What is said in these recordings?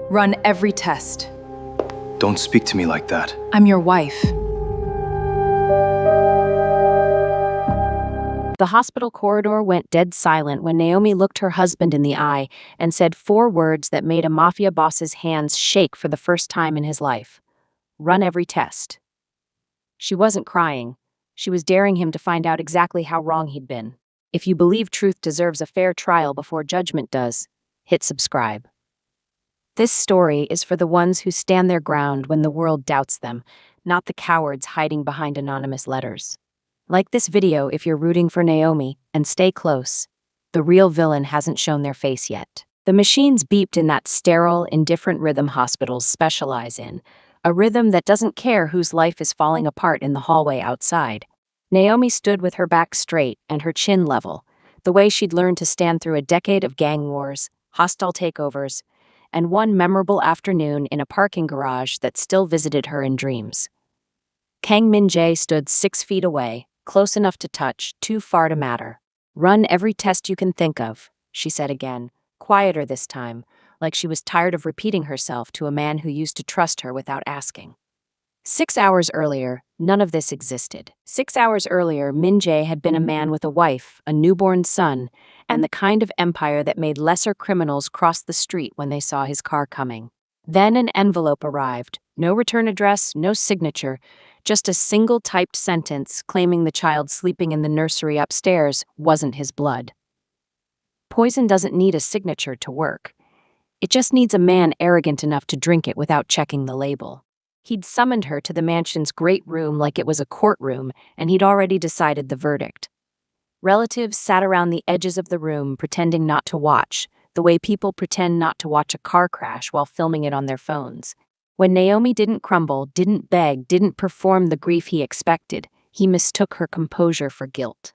Run every test. Don't speak to me like that. I'm your wife. The hospital corridor went dead silent when Naomi looked her husband in the eye and said 4 words that made a mafia boss's hands shake for the first time in his life. Run every test. She wasn't crying. She was daring him to find out exactly how wrong he'd been. If you believe truth deserves a fair trial before judgment does, hit subscribe. This story is for the ones who stand their ground when the world doubts them, not the cowards hiding behind anonymous letters. Like this video if you're rooting for Naomi, and stay close. The real villain hasn't shown their face yet. The machines beeped in that sterile, indifferent rhythm hospitals specialize in, a rhythm that doesn't care whose life is falling apart in the hallway outside. Naomi stood with her back straight and her chin level, the way she'd learned to stand through a decade of gang wars, hostile takeovers, and one memorable afternoon in a parking garage that still visited her in dreams. Kang Min-jae stood 6 feet away, close enough to touch, too far to matter. Run every test you can think of, she said again, quieter this time, like she was tired of repeating herself to a man who used to trust her without asking. 6 hours earlier, none of this existed. 6 hours earlier, Min-jae had been a man with a wife, a newborn son, and the kind of empire that made lesser criminals cross the street when they saw his car coming. Then an envelope arrived. No return address, no signature, just a single typed sentence claiming the child sleeping in the nursery upstairs wasn't his blood. Poison doesn't need a signature to work. It just needs a man arrogant enough to drink it without checking the label. He'd summoned her to the mansion's great room like it was a courtroom, and he'd already decided the verdict. Relatives sat around the edges of the room pretending not to watch, the way people pretend not to watch a car crash while filming it on their phones. When Naomi didn't crumble, didn't beg, didn't perform the grief he expected, he mistook her composure for guilt.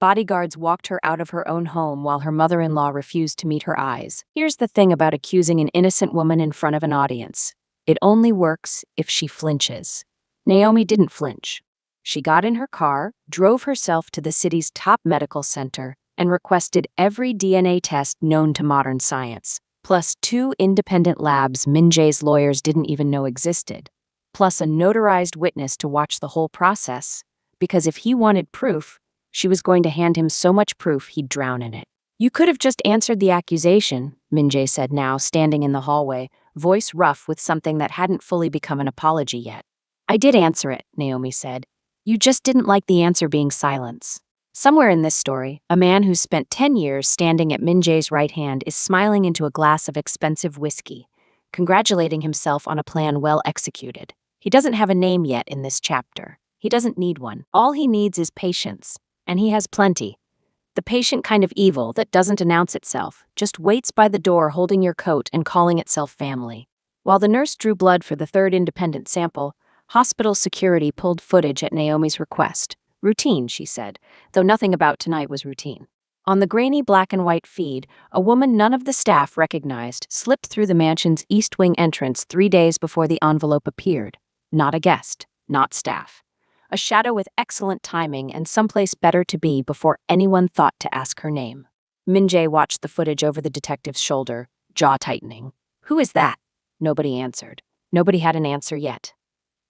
Bodyguards walked her out of her own home while her mother-in-law refused to meet her eyes. Here's the thing about accusing an innocent woman in front of an audience. It only works if she flinches. Naomi didn't flinch. She got in her car, drove herself to the city's top medical center, and requested every DNA test known to modern science, plus 2 independent labs Min-jae's lawyers didn't even know existed, plus a notarized witness to watch the whole process, because if he wanted proof, she was going to hand him so much proof he'd drown in it. You could have just answered the accusation, Min-jae said now, standing in the hallway, voice rough with something that hadn't fully become an apology yet. I did answer it, Naomi said. You just didn't like the answer being silence. Somewhere in this story, a man who's spent 10 years standing at Min-jae's right hand is smiling into a glass of expensive whiskey, congratulating himself on a plan well executed. He doesn't have a name yet in this chapter. He doesn't need one. All he needs is patience, and he has plenty. The patient kind of evil that doesn't announce itself, just waits by the door holding your coat and calling itself family. While the nurse drew blood for the 3rd independent sample, hospital security pulled footage at Naomi's request. Routine, she said, though nothing about tonight was routine. On the grainy black and white feed, a woman none of the staff recognized slipped through the mansion's East Wing entrance 3 days before the envelope appeared. Not a guest, not staff. A shadow with excellent timing and someplace better to be before anyone thought to ask her name. Min-jae watched the footage over the detective's shoulder, jaw tightening. Who is that? Nobody answered. Nobody had an answer yet.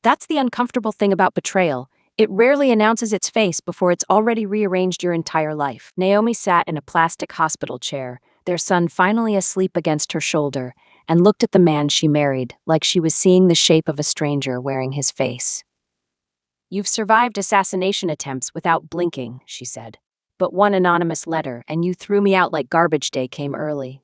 That's the uncomfortable thing about betrayal. It rarely announces its face before it's already rearranged your entire life. Naomi sat in a plastic hospital chair, their son finally asleep against her shoulder, and looked at the man she married like she was seeing the shape of a stranger wearing his face. You've survived assassination attempts without blinking, she said. But one anonymous letter, and you threw me out like garbage day came early.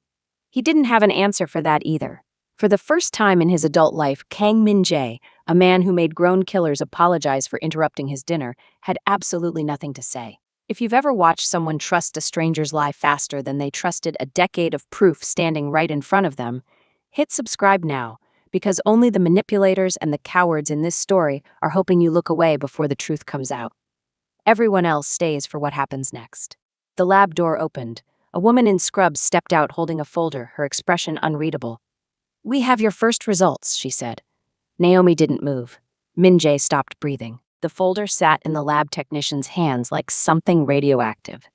He didn't have an answer for that either. For the first time in his adult life, Kang Min-jae, a man who made grown killers apologize for interrupting his dinner, had absolutely nothing to say. If you've ever watched someone trust a stranger's lie faster than they trusted a decade of proof standing right in front of them, hit subscribe now, because only the manipulators and the cowards in this story are hoping you look away before the truth comes out. Everyone else stays for what happens next. The lab door opened. A woman in scrubs stepped out holding a folder, her expression unreadable. We have your first results, she said. Naomi didn't move. Min-jae stopped breathing. The folder sat in the lab technician's hands like something radioactive.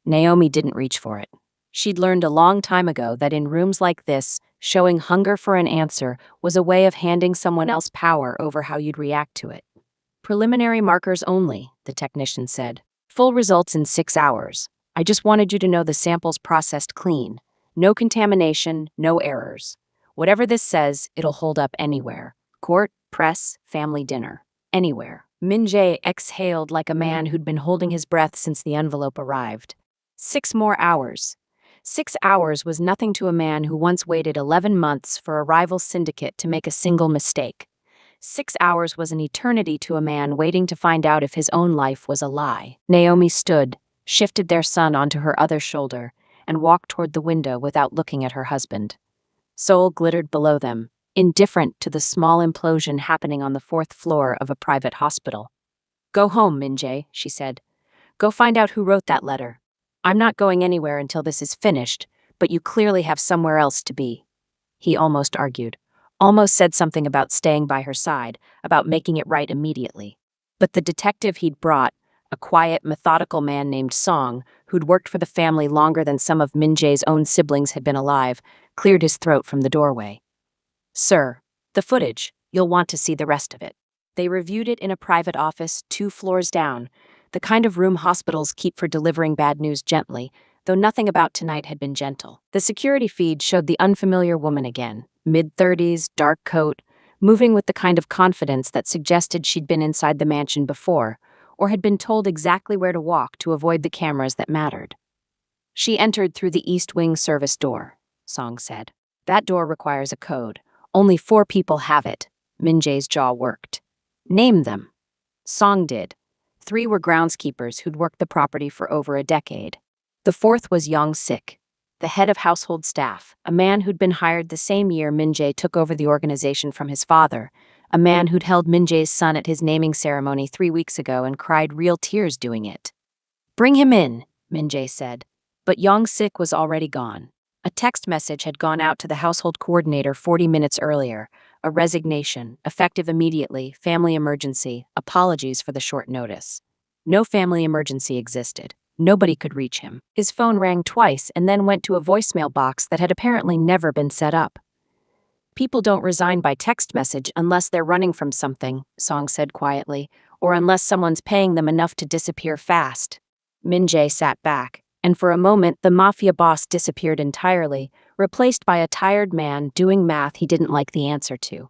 Naomi didn't reach for it. She'd learned a long time ago that in rooms like this, Showing hunger for an answer was a way of handing someone else power over how you'd react to it. Preliminary markers only, the technician said. Full results in 6 hours. I just wanted you to know the sample's processed clean. No contamination, no errors. Whatever this says, it'll hold up anywhere. Court, press, family dinner. Anywhere. Min Jae exhaled like a man who'd been holding his breath since the envelope arrived. 6 more hours. 6 hours was nothing to a man who once waited 11 months for a rival syndicate to make a single mistake. 6 hours was an eternity to a man waiting to find out if his own life was a lie. Naomi stood, shifted their son onto her other shoulder, and walked toward the window without looking at her husband. Seoul glittered below them, indifferent to the small implosion happening on the 4th floor of a private hospital. Go home, Min Jae, she said. Go find out who wrote that letter. I'm not going anywhere until this is finished, but you clearly have somewhere else to be. He almost argued. Almost said something about staying by her side, about making it right immediately. But the detective he'd brought, a quiet, methodical man named Song, who'd worked for the family longer than some of Min Jae's own siblings had been alive, cleared his throat from the doorway. Sir, the footage. You'll want to see the rest of it. They reviewed it in a private office 2 floors down, the kind of room hospitals keep for delivering bad news gently, though nothing about tonight had been gentle. The security feed showed the unfamiliar woman again, mid-30s, dark coat, moving with the kind of confidence that suggested she'd been inside the mansion before, or had been told exactly where to walk to avoid the cameras that mattered. She entered through the East Wing service door, Song said. That door requires a code. Only 4 people have it. Min Jae's jaw worked. Name them. Song did. 3 were groundskeepers who'd worked the property for over a decade. The 4th was Yong Sik, the head of household staff, a man who'd been hired the same year Min Jae took over the organization from his father, a man who'd held Min Jae's son at his naming ceremony 3 weeks ago and cried real tears doing it. Bring him in, Min Jae said. But Yong Sik was already gone. A text message had gone out to the household coordinator 40 minutes earlier. A resignation, effective immediately, family emergency, apologies for the short notice. No family emergency existed. Nobody could reach him. His phone rang twice and then went to a voicemail box that had apparently never been set up. People don't resign by text message unless they're running from something, Song said quietly, or unless someone's paying them enough to disappear fast. Min Jae sat back, and for a moment the Mafia boss disappeared entirely, replaced by a tired man doing math he didn't like the answer to.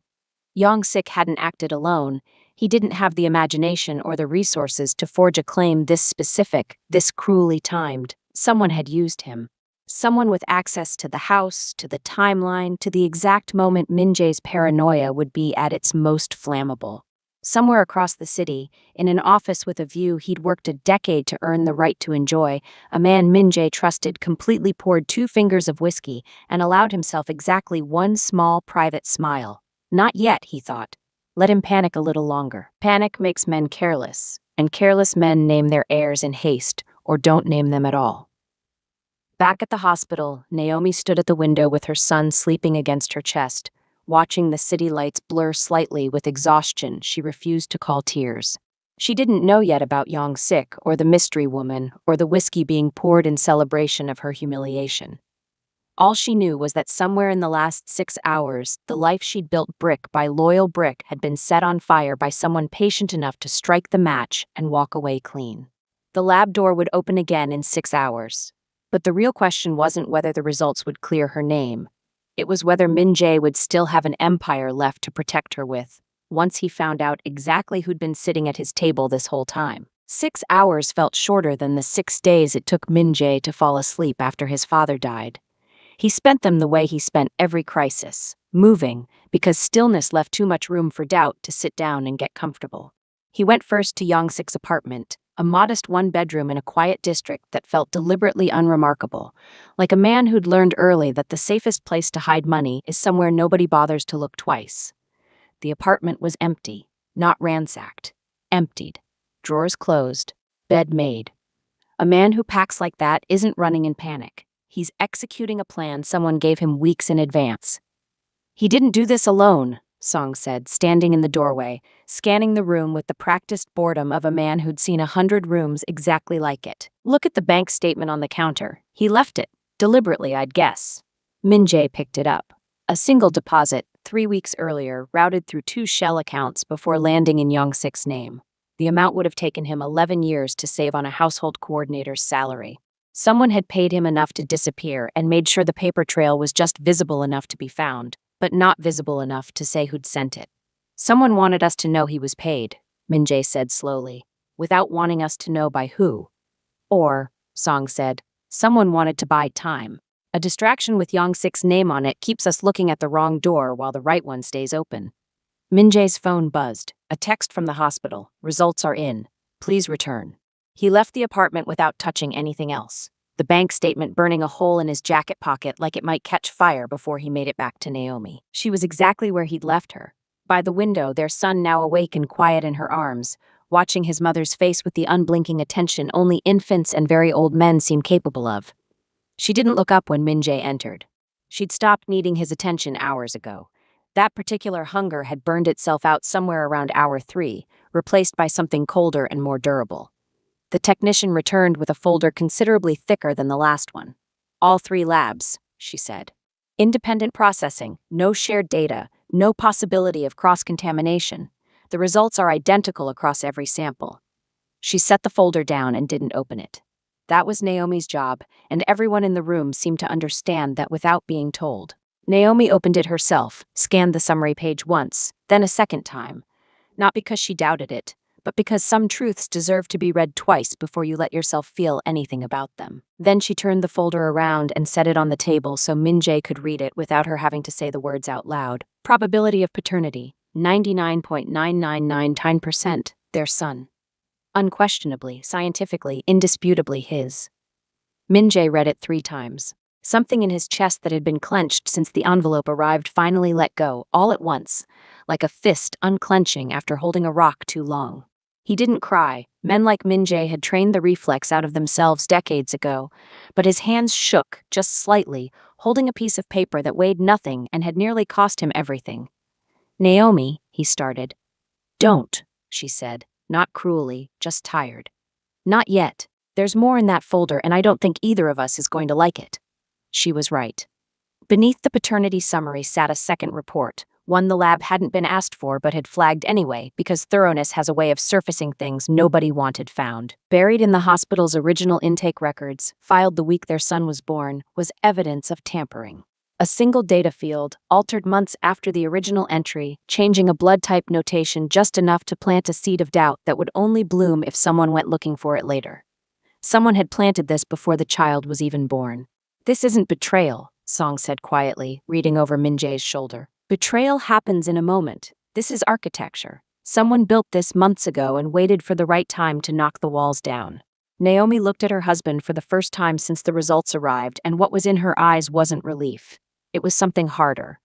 Yong Sik hadn't acted alone. He didn't have the imagination or the resources to forge a claim this specific, this cruelly timed. Someone had used him. Someone with access to the house, to the timeline, to the exact moment Min Jae's paranoia would be at its most flammable. Somewhere across the city, in an office with a view he'd worked a decade to earn the right to enjoy, a man Min Jae trusted completely poured 2 fingers of whiskey and allowed himself exactly one small private smile. Not yet, he thought. Let him panic a little longer. Panic makes men careless, and careless men name their heirs in haste or don't name them at all. Back at the hospital, Naomi stood at the window with her son sleeping against her chest. Watching the city lights blur slightly with exhaustion, she refused to call tears. She didn't know yet about Yong Sik or the mystery woman or the whiskey being poured in celebration of her humiliation. All she knew was that somewhere in the last 6 hours, the life she'd built brick by loyal brick had been set on fire by someone patient enough to strike the match and walk away clean. The lab door would open again in 6 hours. But the real question wasn't whether the results would clear her name. It was whether Min Jae would still have an empire left to protect her with, once he found out exactly who'd been sitting at his table this whole time. 6 hours felt shorter than the 6 days it took Min Jae to fall asleep after his father died. He spent them the way he spent every crisis, moving, because stillness left too much room for doubt to sit down and get comfortable. He went first to Yong Sik's apartment, a modest 1-bedroom in a quiet district that felt deliberately unremarkable, like a man who'd learned early that the safest place to hide money is somewhere nobody bothers to look twice. The apartment was empty, not ransacked. Emptied. Drawers closed. Bed made. A man who packs like that isn't running in panic. He's executing a plan someone gave him weeks in advance. He didn't do this alone, Song said, standing in the doorway, scanning the room with the practiced boredom of a man who'd seen 100 rooms exactly like it. Look at the bank statement on the counter. He left it. Deliberately, I'd guess. Min Jae picked it up. A single deposit, 3 weeks earlier, routed through 2 shell accounts before landing in Young-sik's name. The amount would have taken him 11 years to save on a household coordinator's salary. Someone had paid him enough to disappear and made sure the paper trail was just visible enough to be found, but not visible enough to say who'd sent it. Someone wanted us to know he was paid, Min-jae said slowly, without wanting us to know by who. Or, Song said, someone wanted to buy time. A distraction with Young-sik's name on it keeps us looking at the wrong door while the right one stays open. Min-jae's phone buzzed. A text from the hospital. Results are in. Please return. He left the apartment without touching anything else, the bank statement burning a hole in his jacket pocket like it might catch fire before he made it back to Naomi. She was exactly where he'd left her. By the window, their son now awake and quiet in her arms, watching his mother's face with the unblinking attention only infants and very old men seem capable of. She didn't look up when Min-jae entered. She'd stopped needing his attention hours ago. That particular hunger had burned itself out somewhere around hour 3, replaced by something colder and more durable. The technician returned with a folder considerably thicker than the last one. All 3 labs, she said. Independent processing, no shared data, no possibility of cross-contamination. The results are identical across every sample. She set the folder down and didn't open it. That was Naomi's job, and everyone in the room seemed to understand that without being told. Naomi opened it herself, scanned the summary page once, then a second time. Not because she doubted it, but because some truths deserve to be read twice before you let yourself feel anything about them. Then she turned the folder around and set it on the table so Min-jae could read it without her having to say the words out loud. Probability of paternity, 99.999%, their son. Unquestionably, scientifically, indisputably his. Min-jae read it 3 times. Something in his chest that had been clenched since the envelope arrived finally let go, all at once, like a fist unclenching after holding a rock too long. He didn't cry. Men like Min-jae had trained the reflex out of themselves decades ago, but his hands shook, just slightly, holding a piece of paper that weighed nothing and had nearly cost him everything. Naomi, he started. Don't, she said, not cruelly, just tired. Not yet. There's more in that folder and I don't think either of us is going to like it. She was right. Beneath the paternity summary sat a second report, one the lab hadn't been asked for but had flagged anyway because thoroughness has a way of surfacing things nobody wanted found. Buried in the hospital's original intake records, filed the week their son was born, was evidence of tampering. A single data field, altered months after the original entry, changing a blood type notation just enough to plant a seed of doubt that would only bloom if someone went looking for it later. Someone had planted this before the child was even born. This isn't betrayal, Song said quietly, reading over Min-jae's shoulder. Betrayal happens in a moment. This is architecture. Someone built this months ago and waited for the right time to knock the walls down. Naomi looked at her husband for the first time since the results arrived, and what was in her eyes wasn't relief. It was something harder.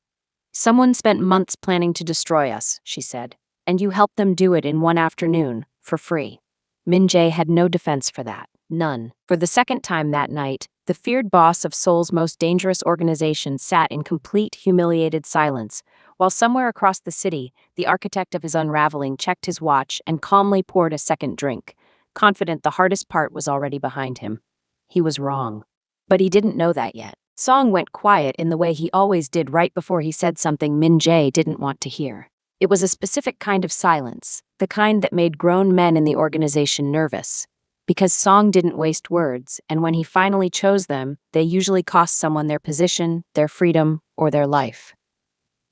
Someone spent months planning to destroy us, she said, and you helped them do it in one afternoon, for free. Min-jae had no defense for that. None. For the second time that night, the feared boss of Seoul's most dangerous organization sat in complete, humiliated silence, while somewhere across the city, the architect of his unraveling checked his watch and calmly poured a second drink, confident the hardest part was already behind him. He was wrong. But he didn't know that yet. Song went quiet in the way he always did right before he said something Min-jae didn't want to hear. It was a specific kind of silence, the kind that made grown men in the organization nervous. Because Song didn't waste words, and when he finally chose them, they usually cost someone their position, their freedom, or their life.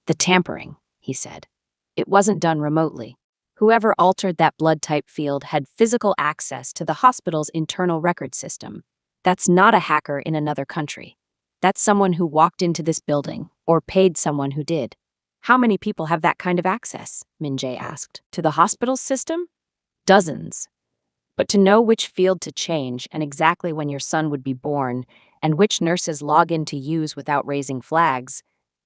The tampering, he said. It wasn't done remotely. Whoever altered that blood type field had physical access to the hospital's internal record system. That's not a hacker in another country. That's someone who walked into this building, or paid someone who did. How many people have that kind of access? Min-jae asked. To the hospital system? Dozens. But to know which field to change and exactly when your son would be born, and which nurses log in to use without raising flags,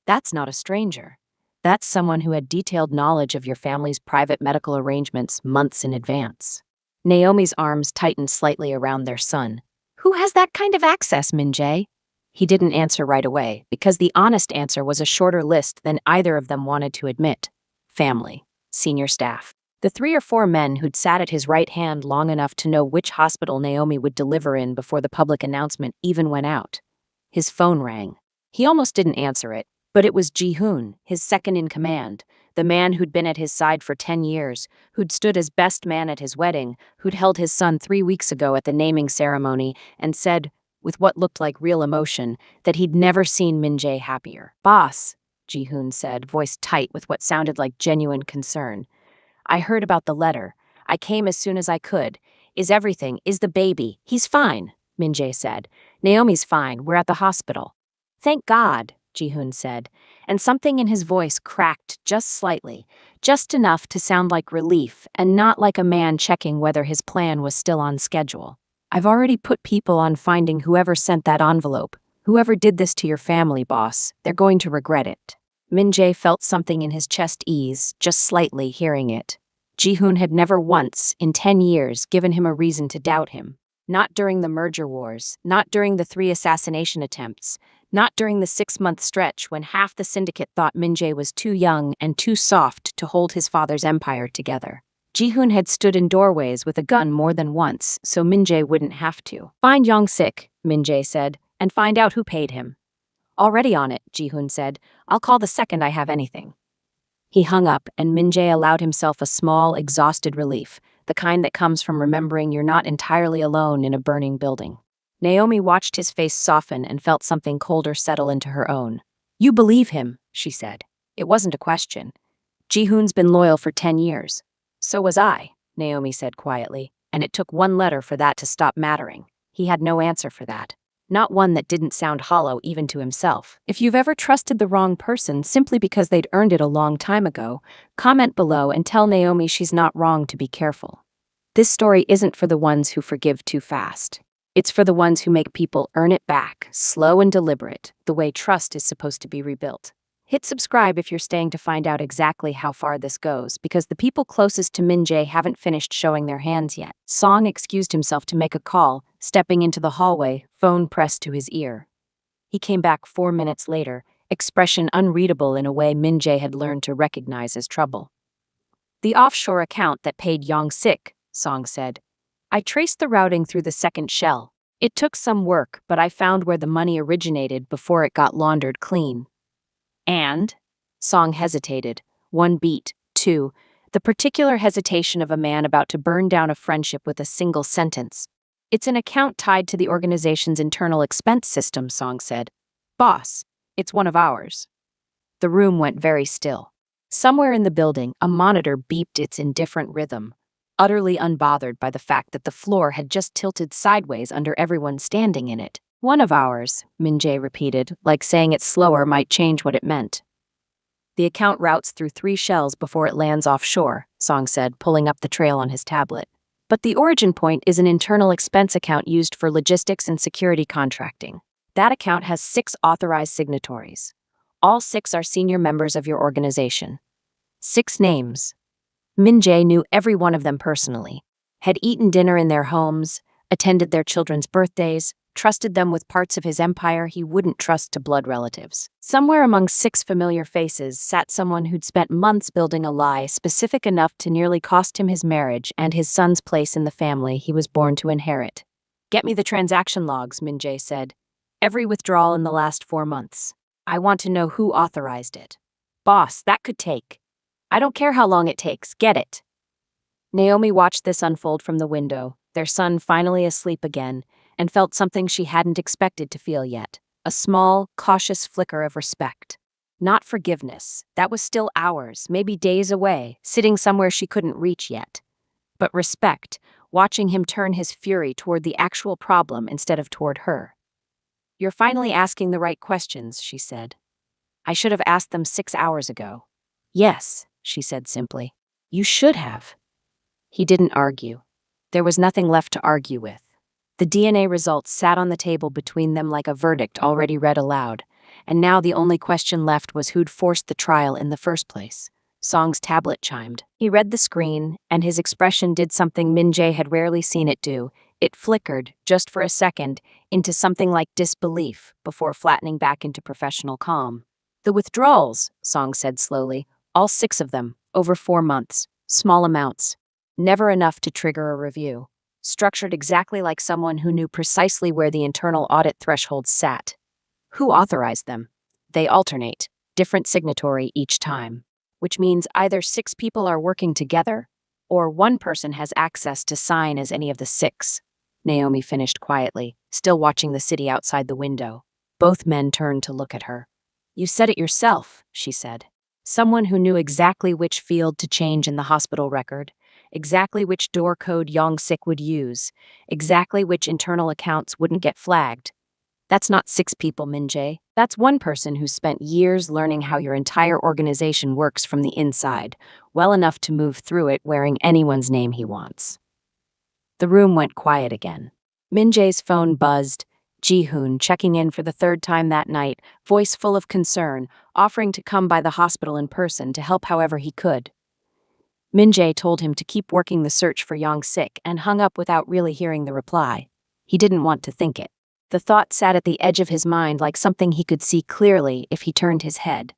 that's not a stranger. That's someone who had detailed knowledge of your family's private medical arrangements months in advance. Naomi's arms tightened slightly around their son. Who has that kind of access, Min-jae? He didn't answer right away, because the honest answer was a shorter list than either of them wanted to admit. Family. Senior staff. The 3 or 4 men who'd sat at his right hand long enough to know which hospital Naomi would deliver in before the public announcement even went out. His phone rang. He almost didn't answer it, But it was Ji-hoon, his second in command, the man who'd been at his side for 10 years, who'd stood as best man at his wedding, who'd held his son 3 weeks ago at the naming ceremony, and said, with what looked like real emotion, that he'd never seen Min-jae happier. "Boss," Ji-hoon said, voice tight with what sounded like genuine concern. "I heard about the letter. I came as soon as I could. Is the baby? He's fine," Min-jae said. "Naomi's fine. We're at the hospital." "Thank God," Ji-hoon said, and something in his voice cracked just slightly, just enough to sound like relief and not like a man checking whether his plan was still on schedule. "I've already put people on finding whoever sent that envelope. Whoever did this to your family, boss. They're going to regret it." Min-jae felt something in his chest ease, just slightly, hearing it. Ji-hoon had never once, in 10 years, given him a reason to doubt him. Not during the merger wars, not during the 3 assassination attempts, not during the 6-month stretch when half the syndicate thought Min-jae was too young and too soft to hold his father's empire together. Ji-hoon had stood in doorways with a gun more than once, so Min-jae wouldn't have to. "Find Young-sik," Min-jae said, "and find out who paid him." "Already on it," Ji-hoon said. "I'll call the second I have anything." He hung up, and Min-jae allowed himself a small, exhausted relief, the kind that comes from remembering you're not entirely alone in a burning building. Naomi watched his face soften and felt something colder settle into her own. "You believe him," she said. It wasn't a question. Ji-hoon's been loyal for 10 years. "So was I," Naomi said quietly, and it took one letter for that to stop mattering. He had no answer for that. Not one that didn't sound hollow even to himself. If you've ever trusted the wrong person simply because they'd earned it a long time ago, comment below and tell Naomi she's not wrong to be careful. This story isn't for the ones who forgive too fast. It's for the ones who make people earn it back, slow and deliberate, the way trust is supposed to be rebuilt. Hit subscribe if you're staying to find out exactly how far this goes, because the people closest to Min-jae haven't finished showing their hands yet. Song excused himself to make a call, stepping into the hallway, phone pressed to his ear. He came back 4 minutes later, expression unreadable in a way Min-jae had learned to recognize as trouble. "The offshore account that paid Young-sik," Song said. "I traced the routing through the second shell. It took some work, but I found where the money originated before it got laundered clean." "And?" Song hesitated. 1 beat, 2. The particular hesitation of a man about to burn down a friendship with a single sentence. "It's an account tied to the organization's internal expense system," Song said. "Boss, it's one of ours." The room went very still. Somewhere in the building, a monitor beeped its indifferent rhythm, utterly unbothered by the fact that the floor had just tilted sideways under everyone standing in it. "One of ours," Min-jae repeated, like saying it slower might change what it meant. "The account routes through 3 shells before it lands offshore," Song said, pulling up the trail on his tablet. "But the origin point is an internal expense account used for logistics and security contracting. That account has 6 authorized signatories. All 6 are senior members of your organization. 6 names. Min-jae knew every one of them personally, had eaten dinner in their homes, attended their children's birthdays, trusted them with parts of his empire he wouldn't trust to blood relatives. Somewhere among 6 familiar faces sat someone who'd spent months building a lie specific enough to nearly cost him his marriage and his son's place in the family he was born to inherit. "Get me the transaction logs," Min-jae said. "Every withdrawal in the last 4 months. I want to know who authorized it." "Boss, that could take." "I don't care how long it takes. Get it." Naomi watched this unfold from the window, their son finally asleep again, and felt something she hadn't expected to feel yet, a small, cautious flicker of respect. Not forgiveness, that was still hours, maybe days away, sitting somewhere she couldn't reach yet. But respect, watching him turn his fury toward the actual problem instead of toward her. "You're finally asking the right questions," she said. "I should have asked them 6 hours ago." "Yes," she said simply. "You should have." He didn't argue. There was nothing left to argue with. The DNA results sat on the table between them like a verdict already read aloud, and now the only question left was who'd forced the trial in the first place. Song's tablet chimed. He read the screen, and his expression did something Min-jae had rarely seen it do. It flickered, just for a second, into something like disbelief before flattening back into professional calm. "The withdrawals," Song said slowly, "all 6 of them, over 4 months, small amounts. Never enough to trigger a review. Structured exactly like someone who knew precisely where the internal audit thresholds sat. Who authorized them? They alternate. different signatory each time, which means either 6 people are working together or one person has access to sign as any of the 6. Naomi finished quietly, still watching the city outside the window. Both men turned to look at her. You said it yourself, she said. Someone who knew exactly which field to change in the hospital record, exactly which door code Yong-sik would use, exactly which internal accounts wouldn't get flagged. That's not 6 people, Min-jae. That's one person who spent years learning how your entire organization works from the inside, well enough to move through it wearing anyone's name he wants. The room went quiet again. Min-jae's phone buzzed. Ji-hoon, checking in for the 3rd time that night, voice full of concern, offering to come by the hospital in person to help however he could. Min-jae told him to keep working the search for Yong-sik and hung up without really hearing the reply. He didn't want to think it. The thought sat at the edge of his mind like something he could see clearly if he turned his head.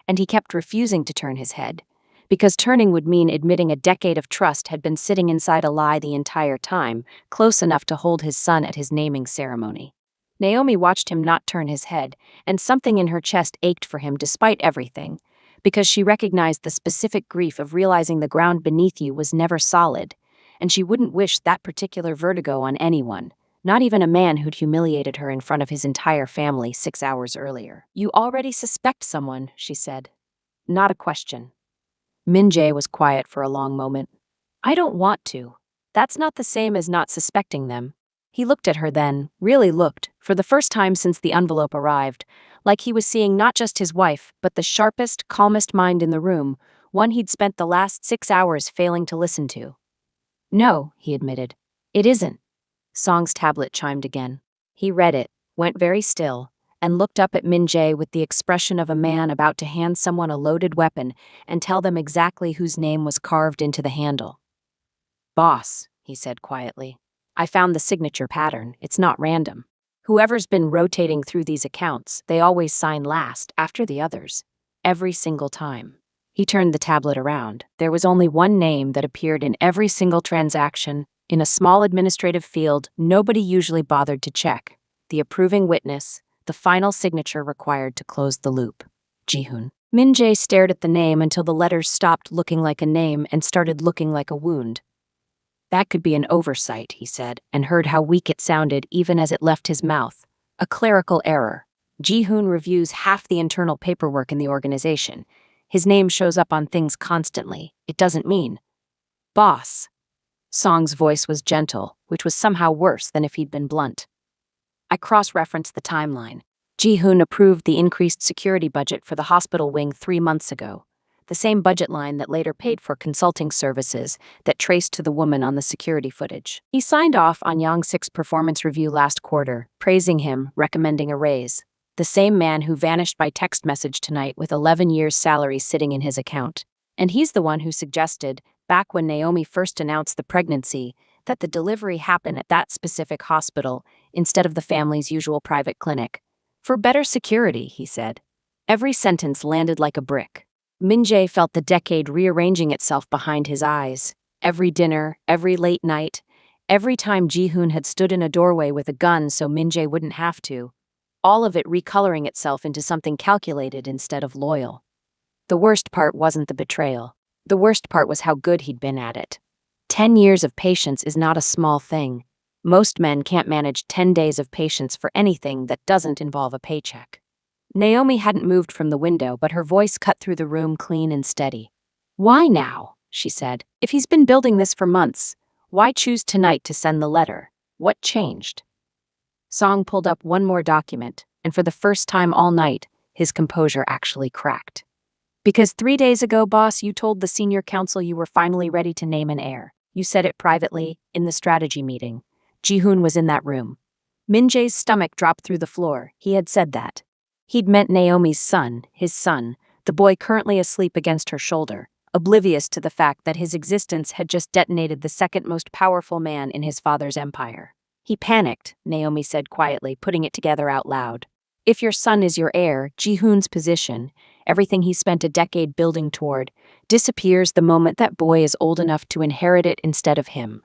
And he kept refusing to turn his head, because turning would mean admitting a decade of trust had been sitting inside a lie the entire time, close enough to hold his son at his naming ceremony. Naomi watched him not turn his head, and something in her chest ached for him despite everything, because she recognized the specific grief of realizing the ground beneath you was never solid, and she wouldn't wish that particular vertigo on anyone. Not even a man who'd humiliated her in front of his entire family 6 hours earlier. You already suspect someone, she said. Not a question. Min-jae was quiet for a long moment. I don't want to. That's not the same as not suspecting them. He looked at her then, really looked, for the first time since the envelope arrived, like he was seeing not just his wife, but the sharpest, calmest mind in the room, one he'd spent the last 6 hours failing to listen to. No, he admitted. It isn't. Song's tablet chimed again. He read it, went very still, and looked up at Min-jae with the expression of a man about to hand someone a loaded weapon and tell them exactly whose name was carved into the handle. Boss, he said quietly. I found the signature pattern. It's not random. Whoever's been rotating through these accounts, they always sign last, after the others. Every single time. He turned the tablet around. There was only one name that appeared in every single transaction, in a small administrative field nobody usually bothered to check. The approving witness, the final signature required to close the loop. Ji-hoon. Min-jae stared at the name until the letters stopped looking like a name and started looking like a wound. That could be an oversight, he said, and heard how weak it sounded even as it left his mouth. A clerical error. Ji-hoon reviews half the internal paperwork in the organization. His name shows up on things constantly. It doesn't mean. Boss. Song's voice was gentle, which was somehow worse than if he'd been blunt. I cross-referenced the timeline. Ji-hoon approved the increased security budget for the hospital wing 3 months ago, the same budget line that later paid for consulting services that traced to the woman on the security footage. He signed off on Yong-sik's performance review last quarter, praising him, recommending a raise. The same man who vanished by text message tonight with 11 years' salary sitting in his account. And he's the one who suggested, back when Naomi first announced the pregnancy, that the delivery happen at that specific hospital instead of the family's usual private clinic. For better security, he said. Every sentence landed like a brick. Min-jae felt the decade rearranging itself behind his eyes. Every dinner, every late night, every time Ji-hoon had stood in a doorway with a gun so Min-jae wouldn't have to. All of it recoloring itself into something calculated instead of loyal. The worst part wasn't the betrayal. The worst part was how good he'd been at it. 10 years of patience is not a small thing. Most men can't manage 10 days of patience for anything that doesn't involve a paycheck. Naomi hadn't moved from the window, but her voice cut through the room clean and steady. Why now? She said. If he's been building this for months, why choose tonight to send the letter? What changed? Song pulled up one more document, and for the first time all night, his composure actually cracked. Because 3 days ago, boss, you told the senior council you were finally ready to name an heir. You said it privately, in the strategy meeting. Ji-hoon was in that room. Min-jae's stomach dropped through the floor. He had said that. He'd meant Naomi's son, his son, the boy currently asleep against her shoulder, oblivious to the fact that his existence had just detonated the second most powerful man in his father's empire. He panicked, Naomi said quietly, putting it together out loud. If your son is your heir, Ji-hoon's position, everything he spent a decade building toward, disappears the moment that boy is old enough to inherit it instead of him.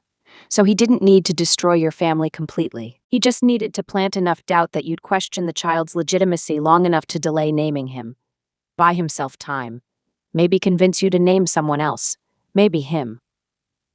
So he didn't need to destroy your family completely. He just needed to plant enough doubt that you'd question the child's legitimacy long enough to delay naming him. Buy himself time. Maybe convince you to name someone else. Maybe him.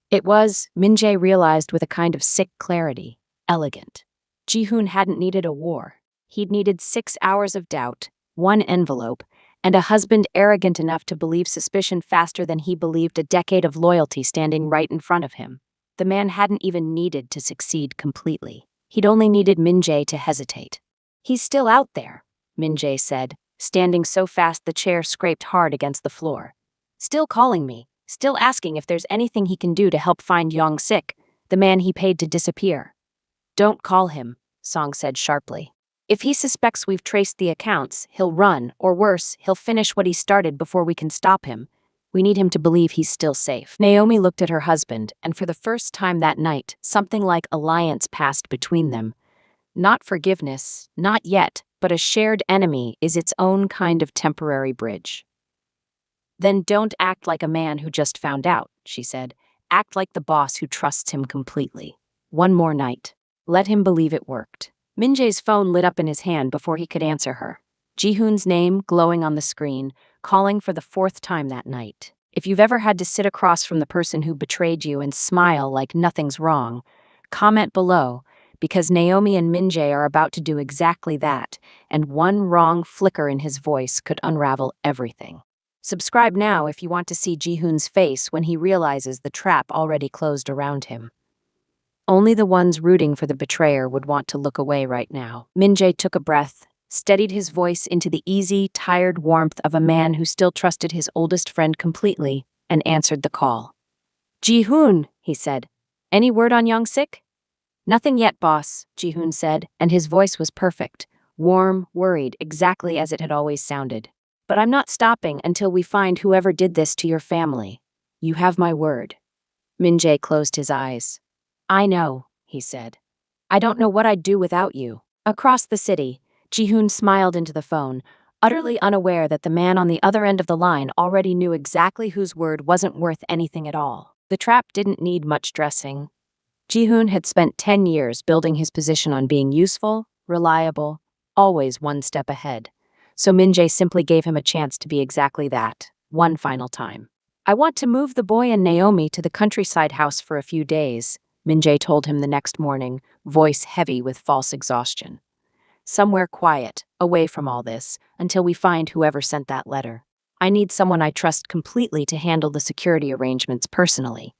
It was, Min-jae realized with a kind of sick clarity, elegant. Ji-hoon hadn't needed a war. He'd needed 6 hours of doubt, one envelope, and a husband arrogant enough to believe suspicion faster than he believed a decade of loyalty standing right in front of him. The man hadn't even needed to succeed completely. He'd only needed Min-jae to hesitate. He's still out there, Min-jae said, standing so fast the chair scraped hard against the floor. Still calling me, still asking if there's anything he can do to help find Young-sik, the man he paid to disappear. Don't call him, Song said sharply. If he suspects we've traced the accounts, he'll run, or worse, he'll finish what he started before we can stop him. We need him to believe he's still safe. Naomi looked at her husband, and for the first time that night, something like alliance passed between them. Not forgiveness, not yet, but a shared enemy is its own kind of temporary bridge. Then don't act like a man who just found out, she said. Act like the boss who trusts him completely. One more night. Let him believe it worked. Min-jae's phone lit up in his hand before he could answer her. Ji-hoon's name glowing on the screen, calling for the 4th time that night. If you've ever had to sit across from the person who betrayed you and smile like nothing's wrong, comment below, because Naomi and Min-jae are about to do exactly that, and one wrong flicker in his voice could unravel everything. Subscribe now if you want to see Ji-hoon's face when he realizes the trap already closed around him. Only the ones rooting for the betrayer would want to look away right now. Min-jae took a breath, steadied his voice into the easy, tired warmth of a man who still trusted his oldest friend completely, and answered the call. Ji-hoon, he said. Any word on Young-sik? Nothing yet, boss, Ji-hoon said, and his voice was perfect, warm, worried, exactly as it had always sounded. But I'm not stopping until we find whoever did this to your family. You have my word. Min-jae closed his eyes. I know, he said. I don't know what I'd do without you. Across the city, Ji-hoon smiled into the phone, utterly unaware that the man on the other end of the line already knew exactly whose word wasn't worth anything at all. The trap didn't need much dressing. Ji-hoon had spent 10 years building his position on being useful, reliable, always one step ahead. So Min-jae simply gave him a chance to be exactly that, one final time. I want to move the boy and Naomi to the countryside house for a few days, Min-jae told him the next morning, voice heavy with false exhaustion. Somewhere quiet, away from all this, until we find whoever sent that letter. I need someone I trust completely to handle the security arrangements personally.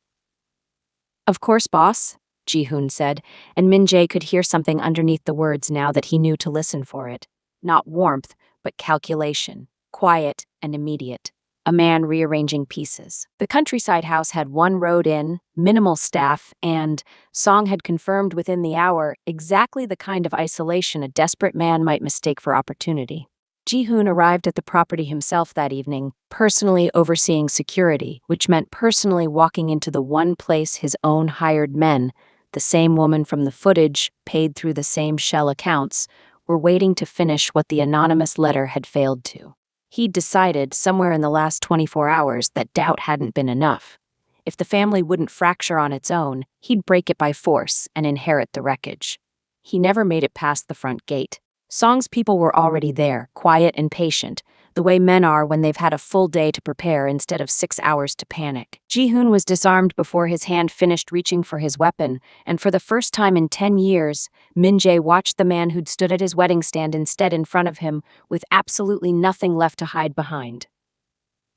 Of course, boss, Ji-hoon said, and Min-jae could hear something underneath the words now that he knew to listen for it. Not warmth, but calculation, quiet and immediate. A man rearranging pieces. The countryside house had one road in, minimal staff, and, Song had confirmed within the hour, exactly the kind of isolation a desperate man might mistake for opportunity. Ji-hoon arrived at the property himself that evening, personally overseeing security, which meant personally walking into the one place his own hired men, the same woman from the footage, paid through the same shell accounts, were waiting to finish what the anonymous letter had failed to. He'd decided, somewhere in the last 24 hours, that doubt hadn't been enough. If the family wouldn't fracture on its own, he'd break it by force and inherit the wreckage. He never made it past the front gate. Song's people were already there, quiet and patient, the way men are when they've had a full day to prepare instead of 6 hours to panic. Ji-hoon was disarmed before his hand finished reaching for his weapon, and for the first time in 10 years, Min-jae watched the man who'd stood at his wedding stand instead in front of him, with absolutely nothing left to hide behind.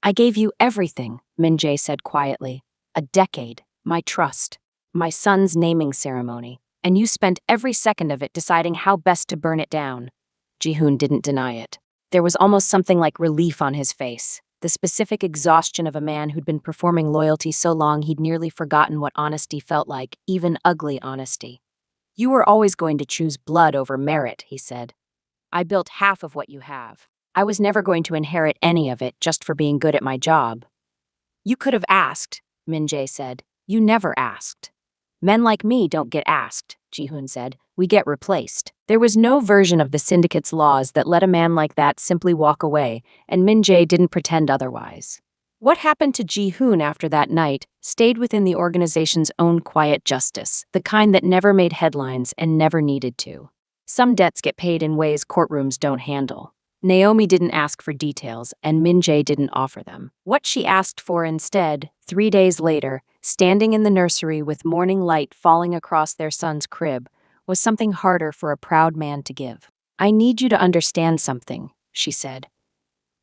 I gave you everything, Min-jae said quietly. A decade, my trust, my son's naming ceremony, and you spent every second of it deciding how best to burn it down. Ji-hoon didn't deny it. There was almost something like relief on his face, the specific exhaustion of a man who'd been performing loyalty so long he'd nearly forgotten what honesty felt like, even ugly honesty. You were always going to choose blood over merit, he said. I built half of what you have. I was never going to inherit any of it just for being good at my job. You could have asked, Min-jae said. You never asked. Men like me don't get asked, Ji-hoon said. We get replaced. There was no version of the syndicate's laws that let a man like that simply walk away, and Min-jae didn't pretend otherwise. What happened to Ji-hoon after that night stayed within the organization's own quiet justice, the kind that never made headlines and never needed to. Some debts get paid in ways courtrooms don't handle. Naomi didn't ask for details, and Min-jae didn't offer them. What she asked for instead, 3 days later, standing in the nursery with morning light falling across their son's crib, was something harder for a proud man to give. "I need you to understand something," she said.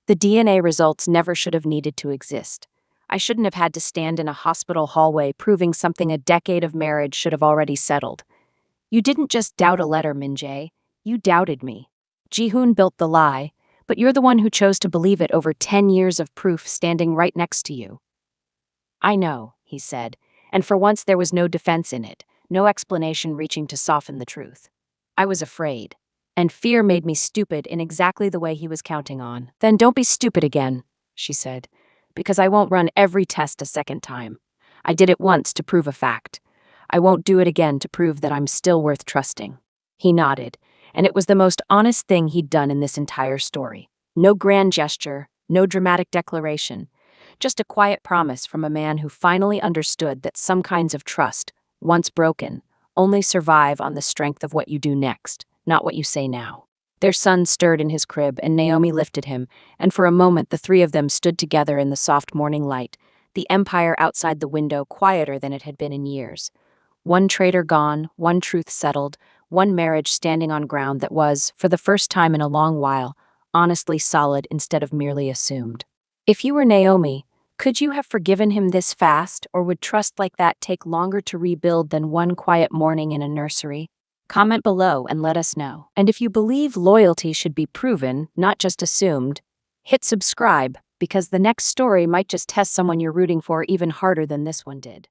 "The DNA results never should have needed to exist. I shouldn't have had to stand in a hospital hallway proving something a decade of marriage should have already settled. You didn't just doubt a letter, Min-jae. You doubted me. Ji-hoon built the lie, but you're the one who chose to believe it over 10 years of proof standing right next to you." "I know," he said, and for once there was no defense in it, no explanation reaching to soften the truth. "I was afraid, and fear made me stupid in exactly the way he was counting on." "Then don't be stupid again," she said, "because I won't run every test a second time. I did it once to prove a fact. I won't do it again to prove that I'm still worth trusting." He nodded, and it was the most honest thing he'd done in this entire story. No grand gesture, no dramatic declaration, just a quiet promise from a man who finally understood that some kinds of trust, once broken, only survive on the strength of what you do next, not what you say now. Their son stirred in his crib, and Naomi lifted him, and for a moment the three of them stood together in the soft morning light, the empire outside the window quieter than it had been in years. One traitor gone, one truth settled, one marriage standing on ground that was, for the first time in a long while, honestly solid instead of merely assumed. If you were Naomi, could you have forgiven him this fast, or would trust like that take longer to rebuild than one quiet morning in a nursery? Comment below and let us know. And if you believe loyalty should be proven, not just assumed, hit subscribe, because the next story might just test someone you're rooting for even harder than this one did.